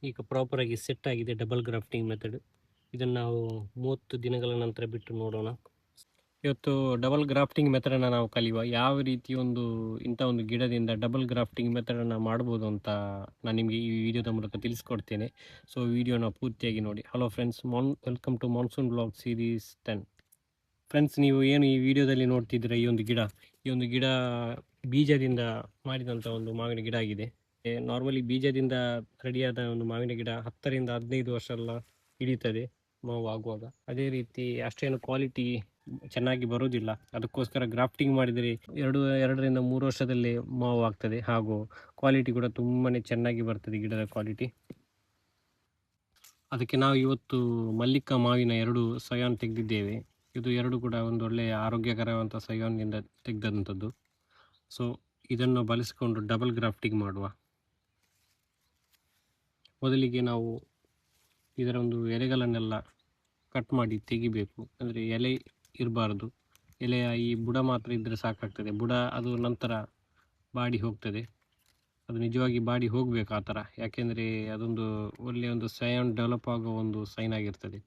ಈಗ ಪ್ರಾಪರಾಗಿ ಸೆಟ್ ಆಗಿದೆ double grafting method. ಇದನ್ನು ನಾವು 30 ದಿನಗಳ ನಂತರ ಬಿಟ್ಟು ನೋಡೋಣ. ಇವತ್ತು ಡಬಲ್ ಗ್ರಾಫ್ಟಿಂಗ್ ಮೆಥಡನ್ನು ನಾವು ಕಲಿಯುವ. ಯಾವ ರೀತಿ ಇಂಥ ಒಂದು ಗಿಡದಿಂದ ಡಬಲ್ ಗ್ರಾಫ್ಟಿಂಗ್ ಮೆಥಡನ್ನು ಮಾಡ್ಬೋದು ಅಂತ ನಾನು ನಿಮಗೆ ಈ ವಿಡಿಯೋದ ಮೂಲಕ ತಿಳಿಸ್ಕೊಡ್ತೇನೆ. ಸೊ ವಿಡಿಯೋನ ಪೂರ್ತಿಯಾಗಿ ನೋಡಿ. Hello friends, welcome to monsoon blog series 10. Friends, ನೀವು ಏನು ಈ ವಿಡಿಯೋದಲ್ಲಿ ನೋಡ್ತಿದ್ದೀರಾ, ಈ ಒಂದು ಗಿಡ ಬೀಜದಿಂದ ಮಾಡಿದಂಥ ಒಂದು ಮಾವಿನ ಗಿಡ ಆಗಿದೆ. ನಾರ್ಮಲಿ ಬೀಜದಿಂದ ರೆಡಿಯಾದ ಒಂದು ಮಾವಿನ ಗಿಡ 10 ರಿಂದ 15 ವರ್ಷ ಎಲ್ಲ ಹಿಡಿತದೆ ಮಾವು ಆಗುವಾಗ. ಅದೇ ರೀತಿ ಅಷ್ಟೇನು ಕ್ವಾಲಿಟಿ ಚೆನ್ನಾಗಿ ಬರೋದಿಲ್ಲ. ಅದಕ್ಕೋಸ್ಕರ ಗ್ರಾಫ್ಟಿಂಗ್ ಮಾಡಿದರೆ 2ರಿಂದ 3 ವರ್ಷದಲ್ಲಿ ಮಾವು ಆಗ್ತದೆ. ಹಾಗೂ ಕ್ವಾಲಿಟಿ ಕೂಡ ತುಂಬಾನೇ ಚೆನ್ನಾಗಿ ಬರ್ತದೆ, ಗಿಡದ ಕ್ವಾಲಿಟಿ. ಅದಕ್ಕೆ ನಾವು ಇವತ್ತು ಮಲ್ಲಿಕ ಮಾವಿನ 2 ಸಯಾನ್ ತೆಗೆದಿದ್ದೇವೆ. ಇದು 2 ಕೂಡ ಒಂದು ಒಳ್ಳೆಯ ಆರೋಗ್ಯಕರವಂಥ ಸಯಾನ್ನಿಂದ ತೆಗೆದಂಥದ್ದು. ಸೊ ಇದನ್ನು ಬಳಸಿಕೊಂಡು ಡಬಲ್ ಗ್ರಾಫ್ಟಿಂಗ್ ಮಾಡುವ. ಮೊದಲಿಗೆ ನಾವು ಇದರ ಒಂದು ಎಲೆಗಳನ್ನೆಲ್ಲ ಕಟ್ ಮಾಡಿ ತೆಗಿಬೇಕು. ಅಂದರೆ ಎಲೆ ಇರಬಾರ್ದು, ಎಲೆಯ ಈ ಬುಡ ಮಾತ್ರ ಇದ್ದರೆ ಸಾಕಾಗ್ತದೆ. ಬುಡ ಅದು ನಂತರ ಬಾಡಿ ಹೋಗ್ತದೆ. ಅದು ನಿಜವಾಗಿ ಬಾಡಿ ಹೋಗಬೇಕು ಆ ಥರ. ಯಾಕೆಂದರೆ ಅದೊಂದು ಒಳ್ಳೆಯ ಒಂದು ಸಯಾನ್ ಡೆವಲಪ್ ಆಗೋ ಒಂದು ಸೈನ್ ಆಗಿರ್ತದೆ.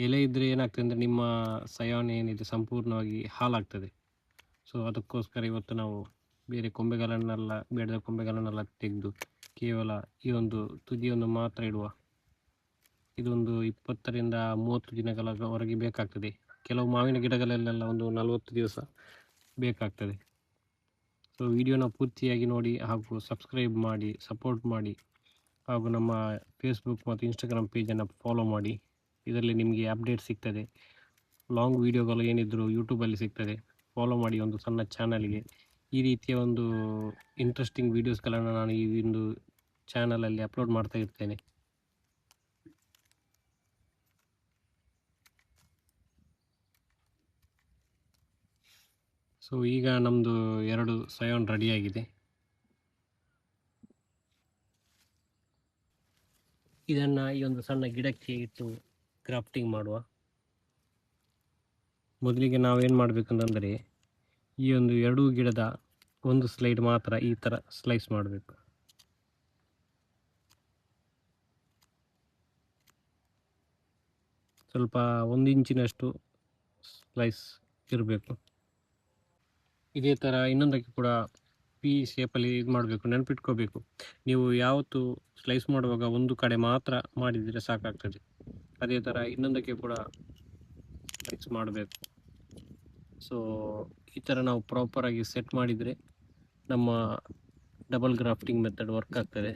ಎಲೆ ಇದ್ದರೆ ಏನಾಗ್ತದೆ ಅಂದರೆ ನಿಮ್ಮ ಸಯಾನ್ ಏನಿದೆ ಸಂಪೂರ್ಣವಾಗಿ ಹಾಳಾಗ್ತದೆ. ಸೊ ಅದಕ್ಕೋಸ್ಕರ ಇವತ್ತು ನಾವು ಬೇರೆ ಬೇಡದ ಕೊಂಬೆಗಳನ್ನೆಲ್ಲ ತೆಗೆದು ಕೇವಲ ಈ ಒಂದು ತುದಿಯನ್ನು ಮಾತ್ರ ಇಡುವ. ಇದೊಂದು 20 ರಿಂದ 30 ದಿನಗಳವರೆಗೆ ಬೇಕಾಗ್ತದೆ. ಕೆಲವು ಮಾವಿನ ಗಿಡಗಳಲ್ಲೆಲ್ಲ ಒಂದು 40 ದಿವಸ ಬೇಕಾಗ್ತದೆ. ಸೊ ವಿಡಿಯೋನ ಪೂರ್ತಿಯಾಗಿ ನೋಡಿ ಹಾಗೂ ಸಬ್ಸ್ಕ್ರೈಬ್ ಮಾಡಿ, ಸಪೋರ್ಟ್ ಮಾಡಿ. ಹಾಗೂ ನಮ್ಮ ಫೇಸ್ಬುಕ್ ಮತ್ತು ಇನ್ಸ್ಟಾಗ್ರಾಮ್ ಪೇಜನ್ನು ಫಾಲೋ ಮಾಡಿ. ಇದರಲ್ಲಿ ನಿಮಗೆ ಅಪ್ಡೇಟ್ ಸಿಗ್ತದೆ. ಲಾಂಗ್ ವೀಡಿಯೋಗಳು ಏನಿದ್ರು ಯೂಟ್ಯೂಬಲ್ಲಿ ಸಿಗ್ತದೆ. ಫಾಲೋ ಮಾಡಿ ಒಂದು ಸಣ್ಣ ಚಾನಲ್ಗೆ. ಈ ರೀತಿಯ ಒಂದು ಇಂಟ್ರೆಸ್ಟಿಂಗ್ ವೀಡಿಯೋಸ್ಗಳನ್ನು ನಾನು ಈ ಒಂದು ಚಾನಲಲ್ಲಿ ಅಪ್ಲೋಡ್ ಮಾಡ್ತಾ ಇರ್ತೇನೆ. ಸೊ ಈಗ ನಮ್ಮದು 2 ಸಯಾನ್ ರೆಡಿಯಾಗಿದೆ. ಇದನ್ನು ಈ ಒಂದು ಸಣ್ಣ ಗಿಡಕ್ಕೆ ಇಟ್ಟು ಗ್ರಾಫ್ಟಿಂಗ್ ಮಾಡುವ. ಮೊದಲಿಗೆ ನಾವೇನು ಮಾಡಬೇಕಂತಂದರೆ, ಈ ಒಂದು 2 ಗಿಡದ ಒಂದು ಸ್ಲೈಡ್ ಮಾತ್ರ ಈ ಥರ ಸ್ಲೈಸ್ ಮಾಡಬೇಕು. ಸ್ವಲ್ಪ 1 ಇಂಚಿನಷ್ಟು ಸ್ಲೈಸ್ ಇರಬೇಕು. ಇದೇ ಥರ ಇನ್ನೊಂದಕ್ಕೆ ಕೂಡ ಪಿ ಶೇಪಲ್ಲಿ ಇದು ಮಾಡಬೇಕು. ನೆನಪಿಟ್ಕೋಬೇಕು, ನೀವು ಯಾವತ್ತು ಸ್ಲೈಸ್ ಮಾಡುವಾಗ ಒಂದು ಕಡೆ ಮಾತ್ರ ಮಾಡಿದರೆ ಸಾಕಾಗ್ತದೆ. ಅದೇ ಥರ ಇನ್ನೊಂದಕ್ಕೆ ಕೂಡ ಸ್ಲೈಸ್ ಮಾಡಬೇಕು. ಸೊ ಈ ಥರ ನಾವು ಪ್ರಾಪರಾಗಿ ಸೆಟ್ ಮಾಡಿದರೆ ನಮ್ಮ ಡಬಲ್ ಗ್ರಾಫ್ಟಿಂಗ್ ಮೆಥಡ್ ವರ್ಕ್ ಆಗ್ತದೆ.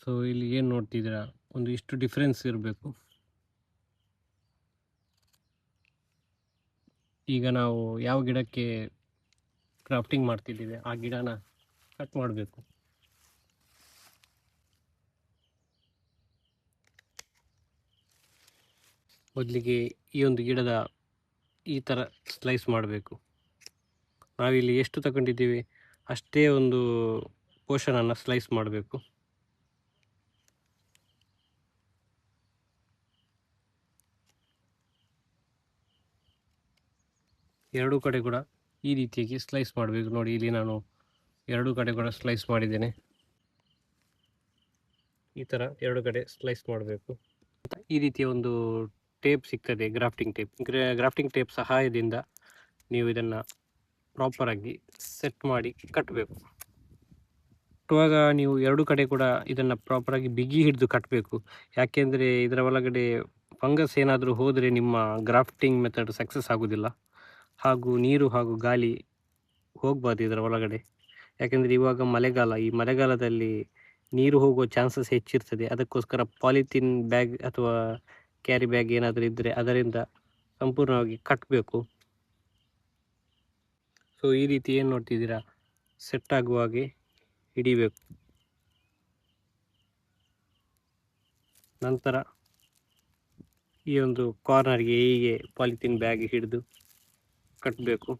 ಸೊ ಇಲ್ಲಿ ಏನು ನೋಡ್ತಿದ್ದೀರಾ, ಒಂದು ಇಷ್ಟು ಡಿಫ್ರೆನ್ಸ್ ಇರಬೇಕು. ಈಗ ನಾವು ಯಾವ ಗಿಡಕ್ಕೆ ಗ್ರಾಫ್ಟಿಂಗ್ ಮಾಡ್ತಿದ್ದೀವಿ ಆ ಗಿಡನ ಕಟ್ ಮಾಡಬೇಕು. ಮೊದಲಿಗೆ ಈ ಒಂದು ಗಿಡದ ಈ ಥರ ಸ್ಲೈಸ್ ಮಾಡಬೇಕು. ನಾವಿಲ್ಲಿ ಎಷ್ಟು ತಗೊಂಡಿದ್ದೀವಿ ಅಷ್ಟೇ ಒಂದು ಪೋರ್ಷನನ್ನು ಸ್ಲೈಸ್ ಮಾಡಬೇಕು. ಎರಡೂ ಕಡೆ ಕೂಡ ಈ ರೀತಿಯಾಗಿ ಸ್ಲೈಸ್ ಮಾಡಬೇಕು. ನೋಡಿ, ಇಲ್ಲಿ ನಾನು 2 ಕಡೆ ಕೂಡ ಸ್ಲೈಸ್ ಮಾಡಿದ್ದೇನೆ. ಈ ಥರ 2 ಕಡೆ ಸ್ಲೈಸ್ ಮಾಡಬೇಕು. ಈ ರೀತಿಯ ಒಂದು ಟೇಪ್ ಸಿಗ್ತದೆ, ಗ್ರಾಫ್ಟಿಂಗ್ ಟೇಪ್ ಸಹಾಯದಿಂದ ನೀವು ಇದನ್ನು ಪ್ರಾಪರಾಗಿ ಸೆಟ್ ಮಾಡಿ ಕಟ್ಟಬೇಕು. ಕಟ್ಟುವಾಗ ನೀವು 2 ಕಡೆ ಕೂಡ ಇದನ್ನು ಪ್ರಾಪರಾಗಿ ಬಿಗಿ ಹಿಡಿದು ಕಟ್ಟಬೇಕು. ಯಾಕೆಂದರೆ ಇದರ ಒಳಗಡೆ ಫಂಗಸ್ ಏನಾದರೂ ಹೋದರೆ ನಿಮ್ಮ ಗ್ರಾಫ್ಟಿಂಗ್ ಮೆಥಡ್ ಸಕ್ಸಸ್ ಆಗೋದಿಲ್ಲ. ಹಾಗೂ ನೀರು ಹಾಗೂ ಗಾಳಿ ಹೋಗಬಾರ್ದು ಇದರ ಒಳಗಡೆ. ಯಾಕೆಂದರೆ ಇವಾಗ ಮಳೆಗಾಲ, ಈ ಮಳೆಗಾಲದಲ್ಲಿ ನೀರು ಹೋಗುವ ಚಾನ್ಸಸ್ ಹೆಚ್ಚಿರ್ತದೆ. ಅದಕ್ಕೋಸ್ಕರ ಪಾಲಿಥೀನ್ ಬ್ಯಾಗ್ ಅಥವಾ ಕ್ಯಾರಿ ಬ್ಯಾಗ್ ಏನಾದರೂ ಇದ್ದರೆ ಅದರಿಂದ ಸಂಪೂರ್ಣವಾಗಿ ಕಟ್ಟಬೇಕು. ಸೊ ಈ ರೀತಿ ಏನು ನೋಡ್ತಿದ್ದೀರಾ, ಸೆಟ್ ಆಗುವಾಗೆ ಹಿಡಿಬೇಕು. ನಂತರ ಈ ಒಂದು ಕಾರ್ನರ್ಗೆ ಹೀಗೆ ಪಾಲಿಥೀನ್ ಬ್ಯಾಗ್ ಹಿಡಿದು ಕಟ್ಟಬೇಕು.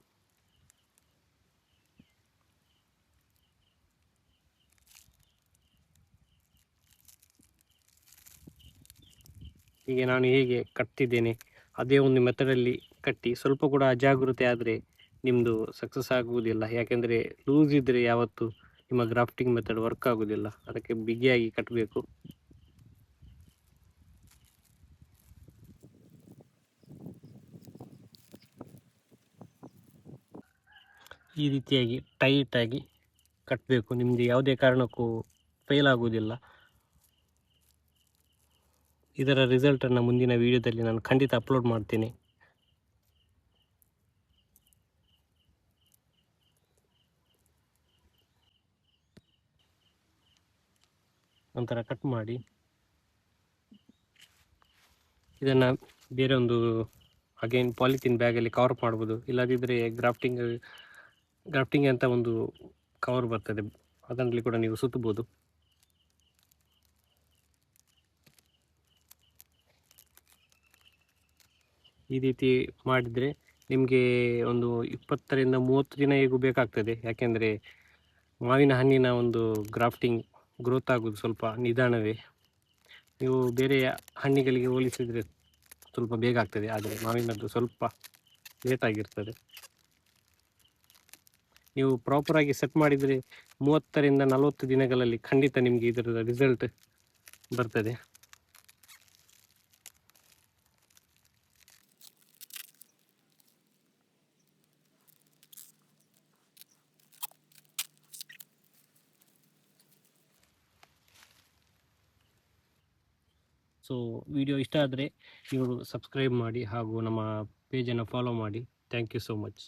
ಹೀಗೆ ನಾನು ಹೇಗೆ ಕಟ್ತಿದ್ದೇನೆ ಅದೇ ಒಂದು ಮೆಥಡಲ್ಲಿ ಕಟ್ಟಿ. ಸ್ವಲ್ಪ ಕೂಡ ಅಜಾಗರೂಕತೆ ಆದರೆ ನಿಮ್ಮದು ಸಕ್ಸಸ್ ಆಗುವುದಿಲ್ಲ. ಯಾಕೆಂದರೆ ಲೂಸ್ ಇದ್ದರೆ ಯಾವತ್ತೂ ನಿಮ್ಮ ಗ್ರಾಫ್ಟಿಂಗ್ ಮೆಥಡ್ ವರ್ಕ್ ಆಗೋದಿಲ್ಲ. ಅದಕ್ಕೆ ಬಿಗಿಯಾಗಿ ಕಟ್ಟಬೇಕು. ಈ ರೀತಿಯಾಗಿ ಟೈಟಾಗಿ ಕಟ್ಟಬೇಕು. ನಿಮ್ಮದು ಯಾವುದೇ ಕಾರಣಕ್ಕೂ ಫೇಲ್ ಆಗುವುದಿಲ್ಲ. ಇದರ ರಿಸಲ್ಟನ್ನು ಮುಂದಿನ ವೀಡಿಯೋದಲ್ಲಿ ನಾನು ಖಂಡಿತ ಅಪ್ಲೋಡ್ ಮಾಡ್ತೇನೆ. ನಂತರ ಕಟ್ ಮಾಡಿ ಇದನ್ನು ಬೇರೆ ಒಂದು ಅಗೇನ್ ಪಾಲಿಥೀನ್ ಬ್ಯಾಗಲ್ಲಿ ಕವರ್ ಮಾಡ್ಬೋದು. ಇಲ್ಲದಿದ್ದರೆ ಗ್ರಾಫ್ಟಿಂಗ್ ಅಂತ ಒಂದು ಕವರ್ ಬರ್ತದೆ, ಅದರಲ್ಲಿ ಕೂಡ ನೀವು ಸುತ್ತಬೋದು. ಈ ರೀತಿ ಮಾಡಿದರೆ ನಿಮಗೆ ಒಂದು 20 ರಿಂದ 30 ದಿನ ಹೇಗೂ ಬೇಕಾಗ್ತದೆ. ಯಾಕೆಂದರೆ ಮಾವಿನ ಹಣ್ಣಿನ ಒಂದು ಗ್ರಾಫ್ಟಿಂಗ್ ಗ್ರೋತ್ ಆಗೋದು ಸ್ವಲ್ಪ ನಿಧಾನವೇ. ನೀವು ಬೇರೆ ಹಣ್ಣಿಗಳಿಗೆ ಹೋಲಿಸಿದರೆ ಸ್ವಲ್ಪ ಬೇಗ ಆಗ್ತದೆ, ಆದರೆ ಮಾವಿನದ್ದು ಸ್ವಲ್ಪ ಲೇಟ್ ಆಗಿರ್ತದೆ. ನೀವು ಪ್ರಾಪರಾಗಿ ಸೆಟ್ ಮಾಡಿದರೆ 30 ರಿಂದ 40 ದಿನಗಳಲ್ಲಿ ಖಂಡಿತ ನಿಮಗೆ ಇದರ ರಿಸಲ್ಟ್ ಬರ್ತದೆ. ಸೊ ವಿಡಿಯೋ ಇಷ್ಟ ಆದರೆ ನೀವು ಸಬ್ಸ್ಕ್ರೈಬ್ ಮಾಡಿ ಹಾಗೂ ನಮ್ಮ ಪೇಜನ್ನು ಫಾಲೋ ಮಾಡಿ. Thank you so much.